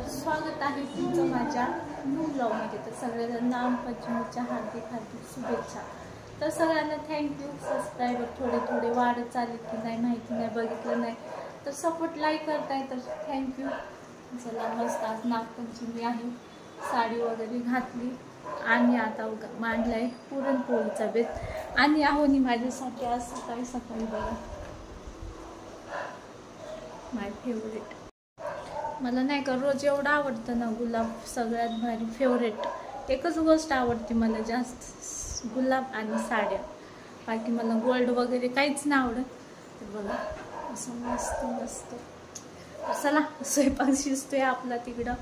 स्वागत आहे तुमचं माझ्या न्यू ब्लॉगमध्ये। तर सगळ्यांना नागपंचमीच्या हार्दिक शुभेच्छा। तर सगळ्यांना थँक्यू। सबस्क्रायबर थोडे वाढत चालले की नाही माहिती नाही, बघितलं नाही तर सपोर्ट लाईक करताय तर थँक्यू। चला मस्त आज नागपंचमी आहे, साडी वगैरे घातली आणि आता मांडलाय पुरणपोळीचा बेत। आणि आहोनी माझ्यासाठी आज सकाळी बघा माय फेवरेट। मला नाही का रोज एवढं आवडतं ना गुलाब, सगळ्यात भारी फेवरेट। एकच गोष्ट आवडते मला जास्त, गुलाब आणि साड्या। बाकी मला गोल्ड वगैरे काहीच नाही आवडत। तर बघा असं मस्त मस्त। चला स्वयंपाक शिजतोय आपला तिकडं,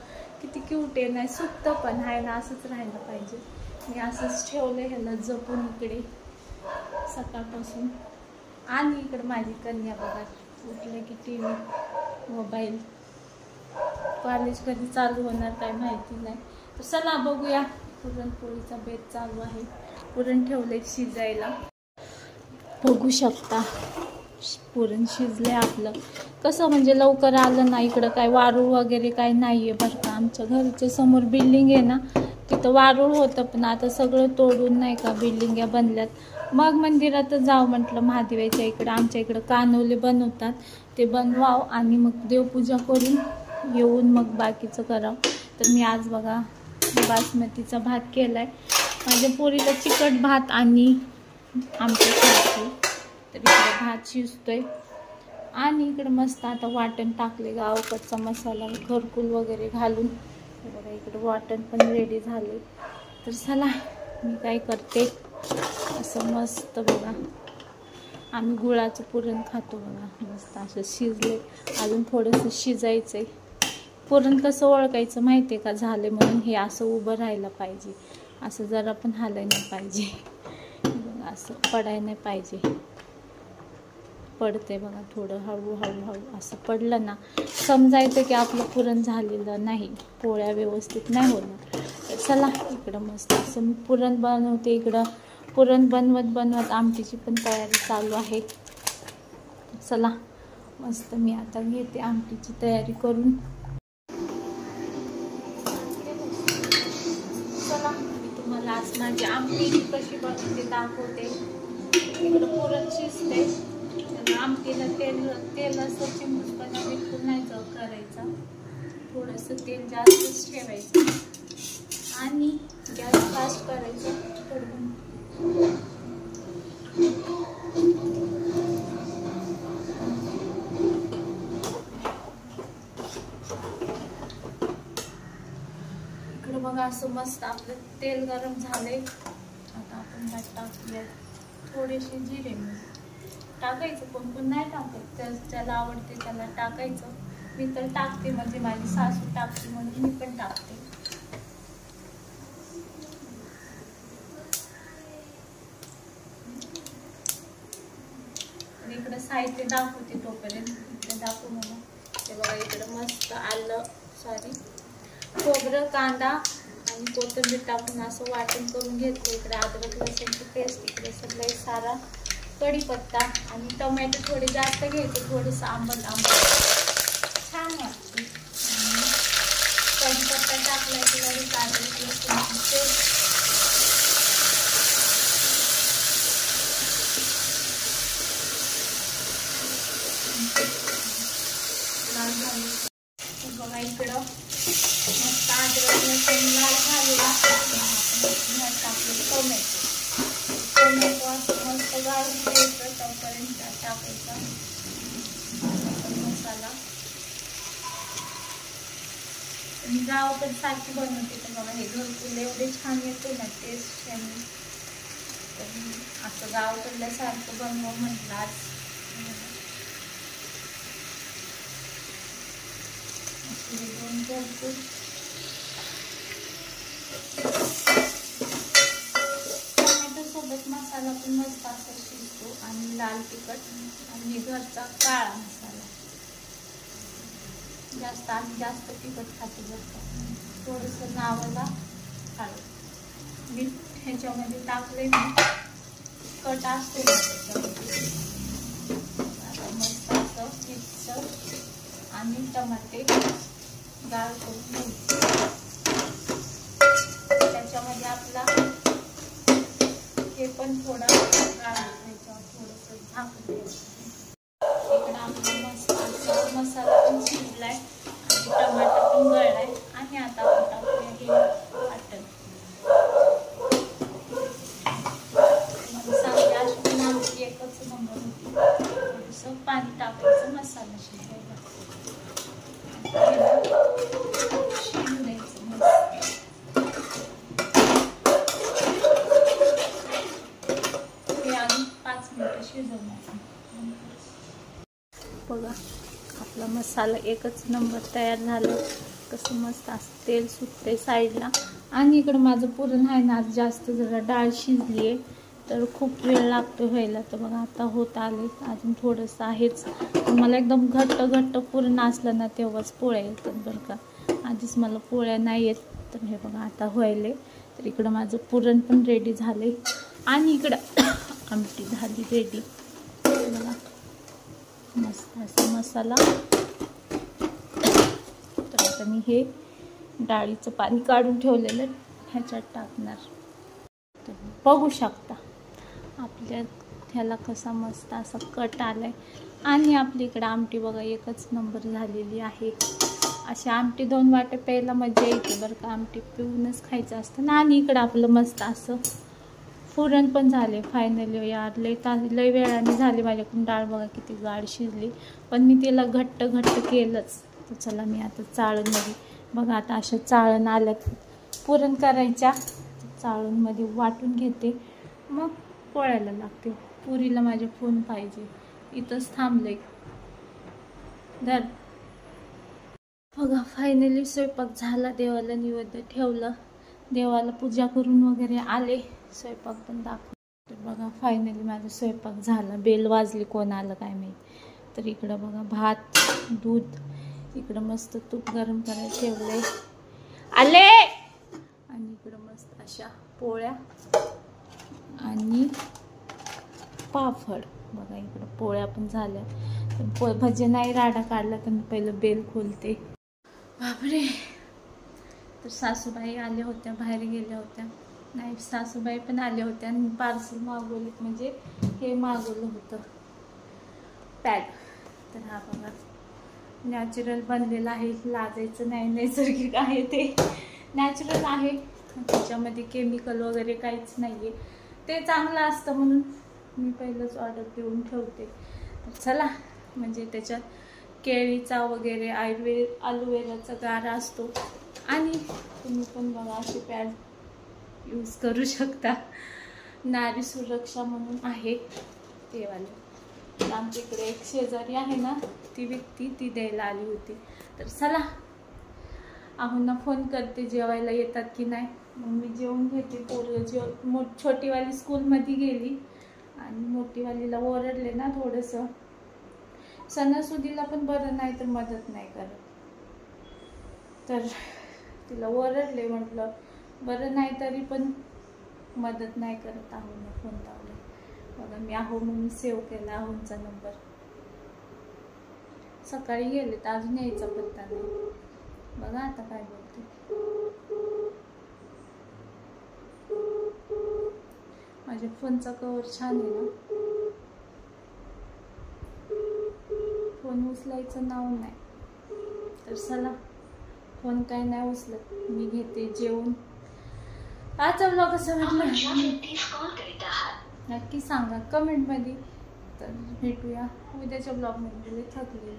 किती क्यूट आहे, नाही सुकतं पण आहे ना, असंच राहायला पाहिजे। मी असंच ठेवलं ह्याला जपून इकडे सकाळपासून। आणि इकडं माझी कन्या बघा उठले की TV मोबाईल, कॉलेज कधी चालू होणार काय माहिती नाही। तर चला बघूया, पुरणपोळीचा बेत चालू आहे। पुरण ठेवले शिजायला, बघू शकता पुरण शिजले आपलं। कसं म्हणजे लवकर आलं ना, इकडं काय वारूळ वगैरे काय नाहीये बरं का। आमच्या घरच्या समोर बिल्डिंग आहे ना, तिथं वारूळ होतं पण आता सगळं तोडून नाही का बिल्डिंग्या बनल्यात। मग मंदिरातच जाऊ म्हटलं, महादेवाच्या इकडं आमच्या इकडं कानोले बनवतात, ते बनवाव आणि मग देवपूजा करून येऊन मग बाकीचं करावं। तर मी आज बघा बासमतीचा भात केलाय, माझ्या पोरीला चिकट भात आणि आमच्यासाठी। तर इकडे भात शिजतोय आणि इकडे मस्त आता वाटण टाकले, गावकडचा मसाला घरकुल वगैरे घालून। बघा इकडे वाटण पण रेडी झाले। तर चला मी काय करते, असं मस्त बघा आम्ही गुळाचं पुरण खातो बघा, मस्त असं शिजले। अजून थोडंसं शिजायचंय। पुरण कसं ओळखायचं माहिती आहे का झाले म्हणून, हे असं उभं राहायला पाहिजे, असं जरा पण हालाय नाही पाहिजे बघा, असं पडाय नाही पाहिजे। पडते बघा थोडं हळू असं पडलं ना, समजायचं की आपलं पुरण झालेलं नाही, पोळ्या व्यवस्थित नाही होणार। तर चला इकडं मस्त असं मी पुरण बनवते। इकडं पुरण बनवत आमटीची पण तयारी चालू आहे। चला मस्त मी आता घेते आमटीची तयारी करून। चला मी तुम्हाला आज माझी आमटी कशी बनवते दाखवते। इकडं पुरण शिजते, आमटीला तेल असं चिमूटपणा बिलकुल नाही करायचा, थोडंसं तेल जास्तच ठेवायचं आणि गॅस फास्ट करायचं। इकडं बघा असं मस्त आपलं तेल गरम झालंय। आता आपण ह्यात टाकूया थोडेसे जिरे टाकायचं, कोण नाही टाकायचं, ज्याला आवडते त्याला टाकायचं। मी तर टाकते, म्हणजे माझी सासू टाकते म्हणून मी पण टाकते। इकडं साहित्य दाखवते तोपर्यंत, इकडे दाखवू मला। ते बघा इकडं मस्त आलं खोबरं, कांदा आणि कोथिंबीर टाकून असं वाटण करून घेतलं। इकडे अद्रक लसूणची पेस्ट, इकडे सगळे सारा कढीपत्ता आणि टोमॅटो थोडे जास्त घ्यायचे, थोडंसं आंबट छान वाटते। कढीपत्ता टाकला की लगेच अद्रक लसूणची पेस्ट, बघा इकडं मस्त अद्रक लसूण लाल झालेला टाकले टोमॅटो असं मस्त गाळून घ्यायचं, तोपर्यंत टाकायचा मसाला। मी गावाकडे सारखी बनवते, तर बघा हे घरकुल एवढे छान येते ना टेस्ट, असं गावाकडल्या सारखं बनवू म्हटलं आज। टोमॅटो सोबत मसाला पण मस्त असा शिजतो, आणि लाल तिखट आणि घरचा काळा मसाला, जास्त तिखट खाते बरं, थोडंसं नावाला हळद मीठ ह्याच्यामध्ये टाकले ना, कट असतो त्याच्यामध्ये। आता मस्त असं मिक्सर आणि टमाटे गाळ करून घ्यायची. त्याच्यामध्ये आपला हे पण थोडा गाळ घ्यायचा, थोडंसं झाकून द्यायचं. इकडं आपला मसाला पण शिजलाय आणि टमाटर पण गळलाय. आणि आता आपण टाकूया हे वाटण. मला सांगते अशी पण आमची एकच नंबर होती. थोडंसं पाणी टाकायचं मसाला शिजायला, शिजू द्यायचं मस्त. हे अजून 5 मिनिटं शिजवणार. बघा आपला मसाला एकच नंबर तयार झालं. कसं मस्त असं तेल सुटते साईडला. आणि इकडं माझं पुरण आहे ना, जास्त जरा डाळ शिजली आहे तर खूप वेळ लागतो व्हायला. तर बघा आता होत आले, अजून थोडंसं आहेच. मला एकदम घट्ट पुरण असलं ना तेव्हाच पोळ्या येतात बरं का. आधीच मला पोळ्या नाही येत. तर हे बघा आता व्हायले. तर इकडं माझं पुरण पण रेडी झाले आणि इकडं आमटी झाली रेडी. बघा मस्त असा मसाला. तर आता मी हे डाळीचं पाणी काढून ठेवलेलं ह्याच्यात टाकणार. तर बघू शकता आपल्या ह्याला कसा मस्त असा कट आलाय. आणि आपली इकडं आमटी बघा एकच नंबर झालेली आहे. अशी आमटी 2 वाटे प्यायला मजा येते बरं का. आमटी पिऊनच खायचं असतं ना. आणि इकडं आपलं मस्त असं पुरण पण झाले फायनली. यार लय वेळाने झाले माझ्याकडून. डाळ बघा किती गाढ शिजली, पण मी तिला घट्ट केलंच. तर चला मी आता चाळणमध्ये बघा आता अशा चाळण आल्यात पुरण करायच्या. चाळणमध्ये वाटून घेते, मग पोळ्याला लागते. पुरीला माझे फोन पाहिजे, इथंच थांबले धर. बघा फायनली स्वयंपाक झाला. देवाला निवेद्य ठेवलं, देवाला पूजा करून वगैरे आले. स्वयंपाक पण दाखव. तर बघा फायनली माझा स्वयंपाक झाला. बेल वाजली, कोण आलं काय माहिती. तर इकडं बघा भात, दूध, इकडं मस्त तूप गरम करायला ठेवलंय आले. आणि इकडं मस्त अशा पोळ्या आणि पापड. बघा इकडं पोळ्या पण झाल्या. तर भजे नाही राडा काढला तर मी पहिलं बेल खोलते. बापरे. तर सासूबाई आल्या होत्या, बाहेर गेल्या होत्या. नाही सासूबाई पण आल्या होत्या आणि पार्सल मागवलं, म्हणजे हे मागवलं होतं पॅड. तर हा बघा नॅचरल बनलेला आहे, लाजायचं नाही. नैसर्गिक आहे, ते नॅचरल आहे. त्याच्यामध्ये केमिकल वगैरे काहीच नाही आहे. ते चांगलं असतं म्हणून मी पहिलंच ऑर्डर देऊन ठेवते. तर चला, म्हणजे त्याच्यात केळीचा वगैरे ॲलोवेराचा गारा असतो. आणि तुम्ही पण बघा असे पॅड यूज करू शकता. नारी सुरक्षा म्हणून आहे ते वाले. आमच्या इकडे एक शेजारी आहे ना, ती व्यक्ती ती द्यायला आली होती. तर चला आहोंना फोन करते जेवायला येतात की नाही. मग मी जेवून घेते. पोरं छोटीवाली स्कूलमध्ये गेली आणि मोठीवालीला ओरडले ना थोडंसं. सणासुदीला पण बरं नाही तर मदत नाही करत. तर तिला ओरडले, म्हटलं बरं नाही तरी पण मदत नाही करत. आहोंना फोन लावले. बघा मी आहो म्हणून सेव्ह केला आहोंचा नंबर. सकाळी गेले तर अजून यायचा पत्ता नाही. बघा आता काय बोलते. माझ्या फोनचा कव्हर छान आहे ना. फोन उचलायचं नाव नाही. तर चला फोन काय नाही उचलत, मी घेते जेवून. आजचा व्लॉग कसं वाटलं नक्की सांगा कमेंटमध्ये. तर भेटूया उद्याच्या ब्लॉगमध्ये. थकले